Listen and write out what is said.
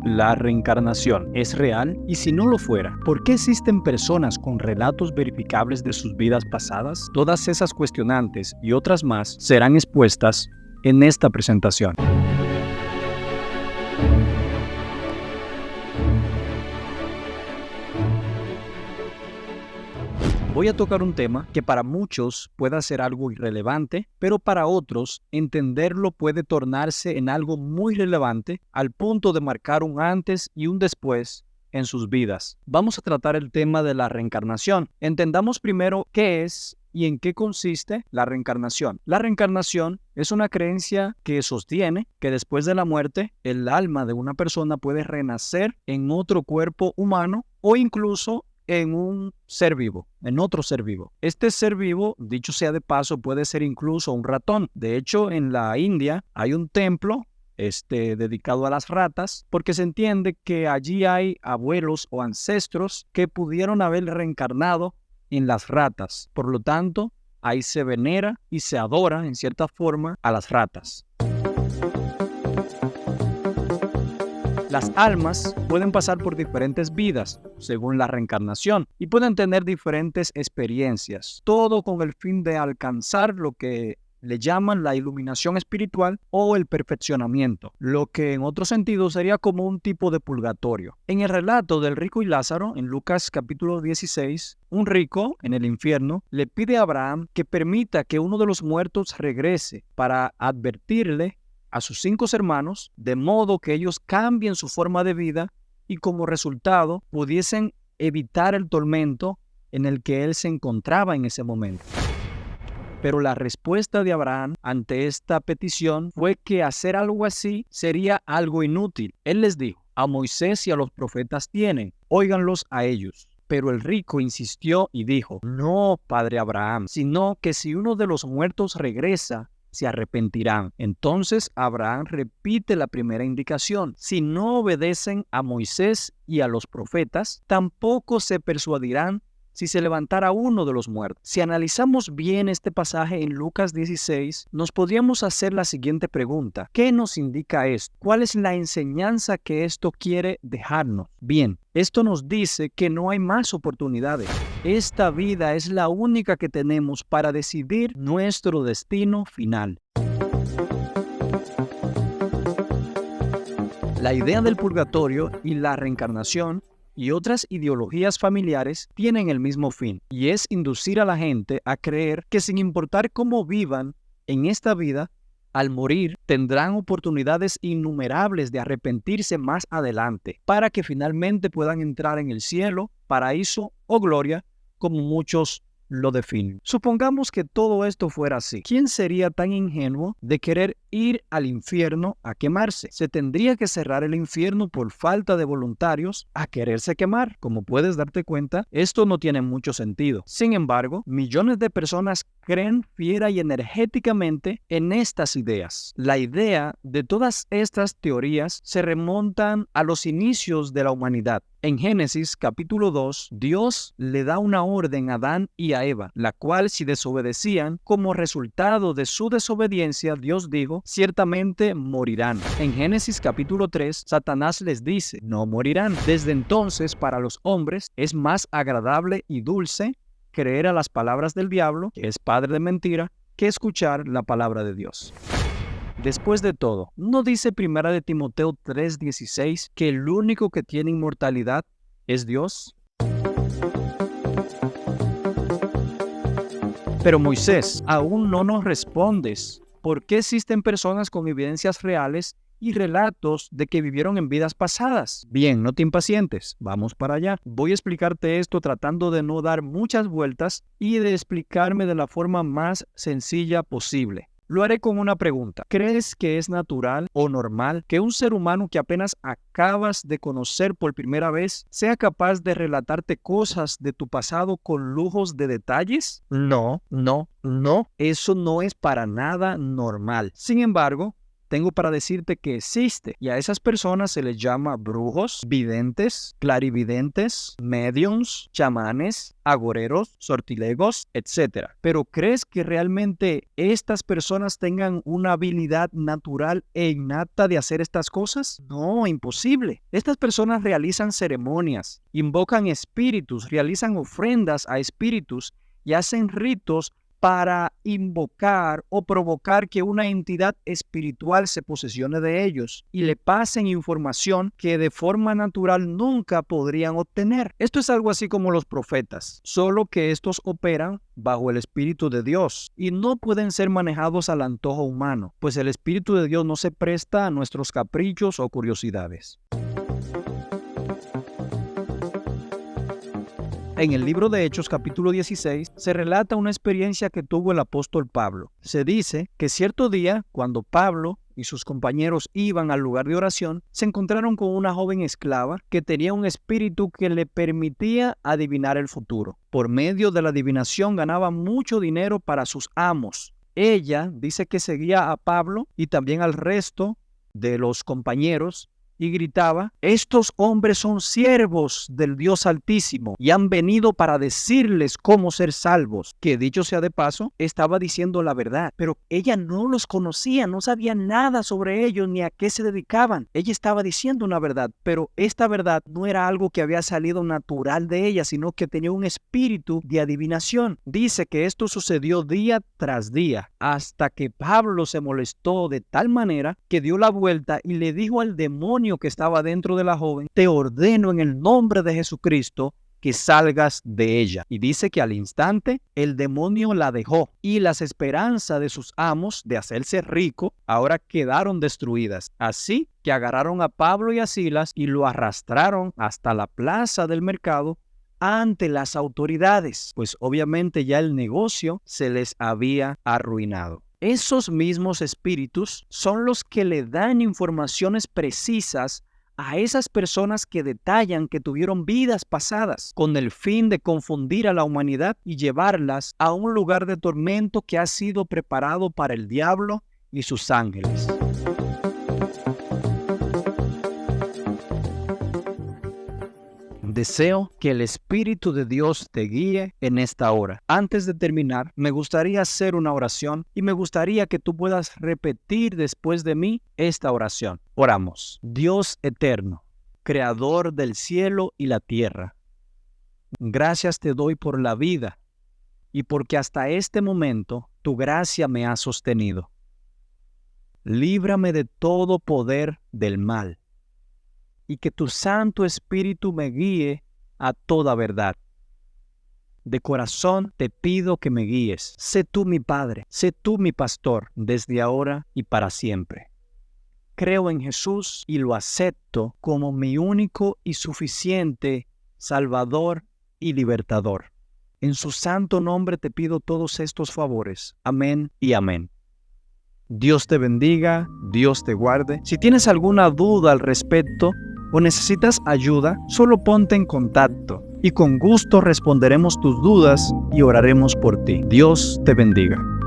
¿La reencarnación es real? Y si no lo fuera, ¿por qué existen personas con relatos verificables de sus vidas pasadas? Todas esas cuestionantes y otras más serán expuestas en esta presentación. Voy a tocar un tema que para muchos pueda ser algo irrelevante, pero para otros entenderlo puede tornarse en algo muy relevante al punto de marcar un antes y un después en sus vidas. Vamos a tratar el tema de la reencarnación. Entendamos primero qué es y en qué consiste la reencarnación. La reencarnación es una creencia que sostiene que después de la muerte, el alma de una persona puede renacer en otro cuerpo humano o incluso en un ser vivo, en otro ser vivo. Este ser vivo, dicho sea de paso, puede ser incluso un ratón. De hecho, en la India hay un templo dedicado a las ratas, porque se entiende que allí hay abuelos o ancestros que pudieron haber reencarnado en las ratas. Por lo tanto, ahí se venera y se adora, en cierta forma, a las ratas. Las almas pueden pasar por diferentes vidas, según la reencarnación, y pueden tener diferentes experiencias, todo con el fin de alcanzar lo que le llaman la iluminación espiritual o el perfeccionamiento, lo que en otro sentido sería como un tipo de purgatorio. En el relato del rico y Lázaro, en Lucas capítulo 16, un rico en el infierno le pide a Abraham que permita que uno de los muertos regrese para advertirle a sus 5 hermanos, de modo que ellos cambien su forma de vida y como resultado pudiesen evitar el tormento en el que él se encontraba en ese momento. Pero la respuesta de Abraham ante esta petición fue que hacer algo así sería algo inútil. Él les dijo: a Moisés y a los profetas tienen, óiganlos a ellos. Pero el rico insistió y dijo: no, padre Abraham, sino que si uno de los muertos regresa, se arrepentirán. Entonces Abraham repite la primera indicación: si no obedecen a Moisés y a los profetas, tampoco se persuadirán si se levantara uno de los muertos. Si analizamos bien este pasaje en Lucas 16, nos podríamos hacer la siguiente pregunta: ¿qué nos indica esto? ¿Cuál es la enseñanza que esto quiere dejarnos? Bien, esto nos dice que no hay más oportunidades. Esta vida es la única que tenemos para decidir nuestro destino final. La idea del purgatorio y la reencarnación y otras ideologías familiares tienen el mismo fin, y es inducir a la gente a creer que sin importar cómo vivan en esta vida, al morir tendrán oportunidades innumerables de arrepentirse más adelante, para que finalmente puedan entrar en el cielo, paraíso o gloria, como muchos lo definen. Supongamos que todo esto fuera así. ¿Quién sería tan ingenuo de querer ir al infierno a quemarse? Se tendría que cerrar el infierno por falta de voluntarios a quererse quemar. Como puedes darte cuenta, esto no tiene mucho sentido. Sin embargo, millones de personas creen fiera y energéticamente en estas ideas. La idea de todas estas teorías se remontan a los inicios de la humanidad. En Génesis capítulo 2, Dios le da una orden a Adán y a Eva, la cual si desobedecían, como resultado de su desobediencia, Dios dijo: ciertamente morirán. En Génesis capítulo 3, Satanás les dice: no morirán. Desde entonces, para los hombres es más agradable y dulce creer a las palabras del diablo, que es padre de mentira, que escuchar la palabra de Dios. Después de todo, ¿no dice 1 de Timoteo 3:16 que el único que tiene inmortalidad es Dios? Pero Moisés, aún no nos respondes. ¿Por qué existen personas con evidencias reales y relatos de que vivieron en vidas pasadas? Bien, no te impacientes, vamos para allá. Voy a explicarte esto tratando de no dar muchas vueltas y de explicarme de la forma más sencilla posible. Lo haré con una pregunta. ¿Crees que es natural o normal que un ser humano que apenas acabas de conocer por primera vez sea capaz de relatarte cosas de tu pasado con lujos de detalles? No. Eso no es para nada normal. Sin embargo, tengo para decirte que existe. Y a esas personas se les llama brujos, videntes, clarividentes, mediums, chamanes, agoreros, sortilegos, etc. Pero ¿crees que realmente estas personas tengan una habilidad natural e innata de hacer estas cosas? No, imposible. Estas personas realizan ceremonias, invocan espíritus, realizan ofrendas a espíritus y hacen ritos para invocar o provocar que una entidad espiritual se posesione de ellos y le pasen información que de forma natural nunca podrían obtener. Esto es algo así como los profetas, solo que estos operan bajo el Espíritu de Dios y no pueden ser manejados al antojo humano, pues el Espíritu de Dios no se presta a nuestros caprichos o curiosidades. En el libro de Hechos, capítulo 16, se relata una experiencia que tuvo el apóstol Pablo. Se dice que cierto día, cuando Pablo y sus compañeros iban al lugar de oración, se encontraron con una joven esclava que tenía un espíritu que le permitía adivinar el futuro. Por medio de la adivinación ganaba mucho dinero para sus amos. Ella dice que seguía a Pablo y también al resto de los compañeros y gritaba: estos hombres son siervos del Dios Altísimo y han venido para decirles cómo ser salvos. Que dicho sea de paso, estaba diciendo la verdad, pero ella no los conocía, no sabía nada sobre ellos ni a qué se dedicaban. Ella estaba diciendo una verdad, pero esta verdad no era algo que había salido natural de ella, sino que tenía un espíritu de adivinación. Dice que esto sucedió día tras día, hasta que Pablo se molestó de tal manera que dio la vuelta y le dijo al demonio que estaba dentro de la joven: te ordeno en el nombre de Jesucristo que salgas de ella. Y dice que al instante el demonio la dejó y las esperanzas de sus amos de hacerse rico ahora quedaron destruidas. Así que agarraron a Pablo y a Silas y lo arrastraron hasta la plaza del mercado ante las autoridades, pues obviamente ya el negocio se les había arruinado. Esos mismos espíritus son los que le dan informaciones precisas a esas personas que detallan que tuvieron vidas pasadas, con el fin de confundir a la humanidad y llevarlas a un lugar de tormento que ha sido preparado para el diablo y sus ángeles. Deseo que el Espíritu de Dios te guíe en esta hora. Antes de terminar, me gustaría hacer una oración y me gustaría que tú puedas repetir después de mí esta oración. Oramos. Dios eterno, creador del cielo y la tierra, gracias te doy por la vida y porque hasta este momento tu gracia me ha sostenido. Líbrame de todo poder del mal y que tu Santo Espíritu me guíe a toda verdad. De corazón te pido que me guíes. Sé tú mi Padre, sé tú mi pastor, desde ahora y para siempre. Creo en Jesús y lo acepto como mi único y suficiente Salvador y Libertador. En su santo nombre te pido todos estos favores. Amén y amén. Dios te bendiga, Dios te guarde. Si tienes alguna duda al respecto o necesitas ayuda, solo ponte en contacto y con gusto responderemos tus dudas y oraremos por ti. Dios te bendiga.